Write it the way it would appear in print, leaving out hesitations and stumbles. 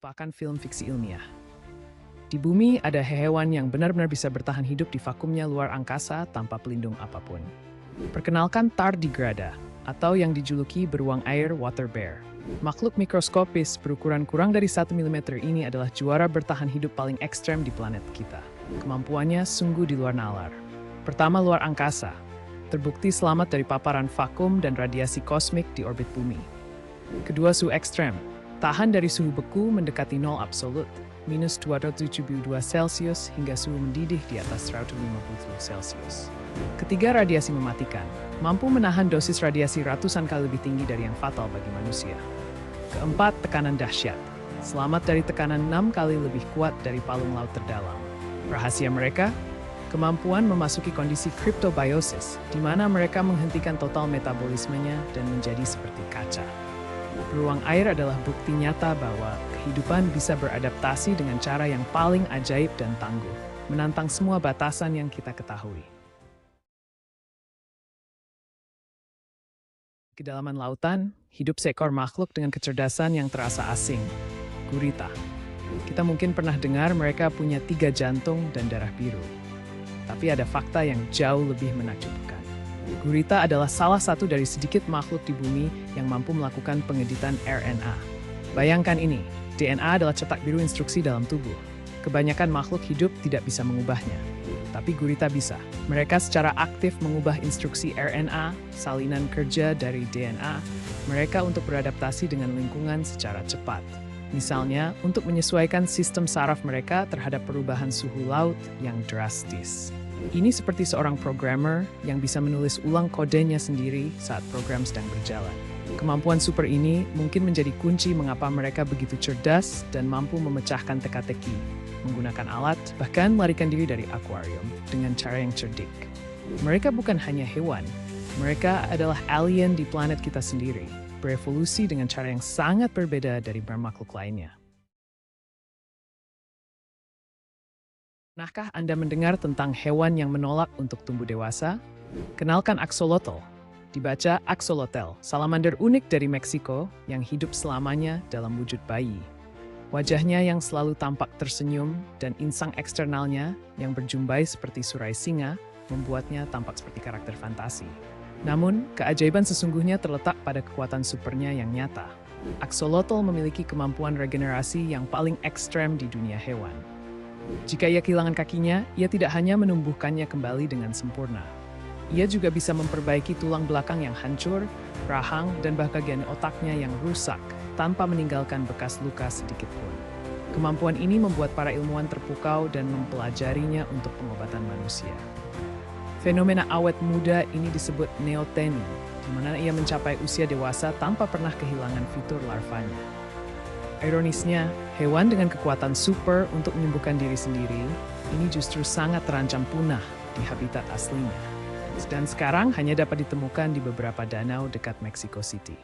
merupakan film fiksi ilmiah. Di bumi ada hewan yang benar-benar bisa bertahan hidup di vakumnya luar angkasa tanpa pelindung apapun. Perkenalkan tardigrada, atau yang dijuluki beruang air water bear. Makhluk mikroskopis berukuran kurang dari 1 mm ini adalah juara bertahan hidup paling ekstrem di planet kita. Kemampuannya sungguh di luar nalar. Pertama, luar angkasa. Terbukti selamat dari paparan vakum dan radiasi kosmik di orbit bumi. Kedua, suhu ekstrem. Tahan dari suhu beku mendekati nol absolut, minus 272 Celcius hingga suhu mendidih di atas 150 Celcius. Ketiga, radiasi mematikan. Mampu menahan dosis radiasi ratusan kali lebih tinggi dari yang fatal bagi manusia. Keempat, tekanan dahsyat. Selamat dari tekanan 6 kali lebih kuat dari palung laut terdalam. Rahasia mereka? Kemampuan memasuki kondisi cryptobiosis, di mana mereka menghentikan total metabolismenya dan menjadi seperti kaca. Beruang air adalah bukti nyata bahwa kehidupan bisa beradaptasi dengan cara yang paling ajaib dan tangguh, menantang semua batasan yang kita ketahui. Di kedalaman lautan, hidup seekor makhluk dengan kecerdasan yang terasa asing, gurita. Kita mungkin pernah dengar mereka punya 3 jantung dan darah biru. Tapi ada fakta yang jauh lebih menakjubkan. Gurita adalah salah satu dari sedikit makhluk di bumi yang mampu melakukan pengeditan RNA. Bayangkan ini, DNA adalah cetak biru instruksi dalam tubuh. Kebanyakan makhluk hidup tidak bisa mengubahnya. Tapi gurita bisa. Mereka secara aktif mengubah instruksi RNA, salinan kerja dari DNA, mereka untuk beradaptasi dengan lingkungan secara cepat. Misalnya, untuk menyesuaikan sistem saraf mereka terhadap perubahan suhu laut yang drastis. Ini seperti seorang programmer yang bisa menulis ulang kodenya sendiri saat program sedang berjalan. Kemampuan super ini mungkin menjadi kunci mengapa mereka begitu cerdas dan mampu memecahkan teka-teki, menggunakan alat, bahkan melarikan diri dari akuarium dengan cara yang cerdik. Mereka bukan hanya hewan, mereka adalah alien di planet kita sendiri, berevolusi dengan cara yang sangat berbeda dari makhluk lainnya. Pernahkah Anda mendengar tentang hewan yang menolak untuk tumbuh dewasa? Kenalkan axolotl. Dibaca axolotl, salamander unik dari Meksiko yang hidup selamanya dalam wujud bayi. Wajahnya yang selalu tampak tersenyum dan insang eksternalnya yang berjumbai seperti surai singa membuatnya tampak seperti karakter fantasi. Namun, keajaiban sesungguhnya terletak pada kekuatan supernya yang nyata. Axolotl memiliki kemampuan regenerasi yang paling ekstrem di dunia hewan. Jika ia kehilangan kakinya, ia tidak hanya menumbuhkannya kembali dengan sempurna. Ia juga bisa memperbaiki tulang belakang yang hancur, rahang, dan bagian otaknya yang rusak tanpa meninggalkan bekas luka sedikit pun. Kemampuan ini membuat para ilmuwan terpukau dan mempelajarinya untuk pengobatan manusia. Fenomena awet muda ini disebut neoteny, di mana ia mencapai usia dewasa tanpa pernah kehilangan fitur larvanya. Ironisnya, hewan dengan kekuatan super untuk menyembuhkan diri sendiri, ini justru sangat terancam punah di habitat aslinya. Dan sekarang hanya dapat ditemukan di beberapa danau dekat Mexico City.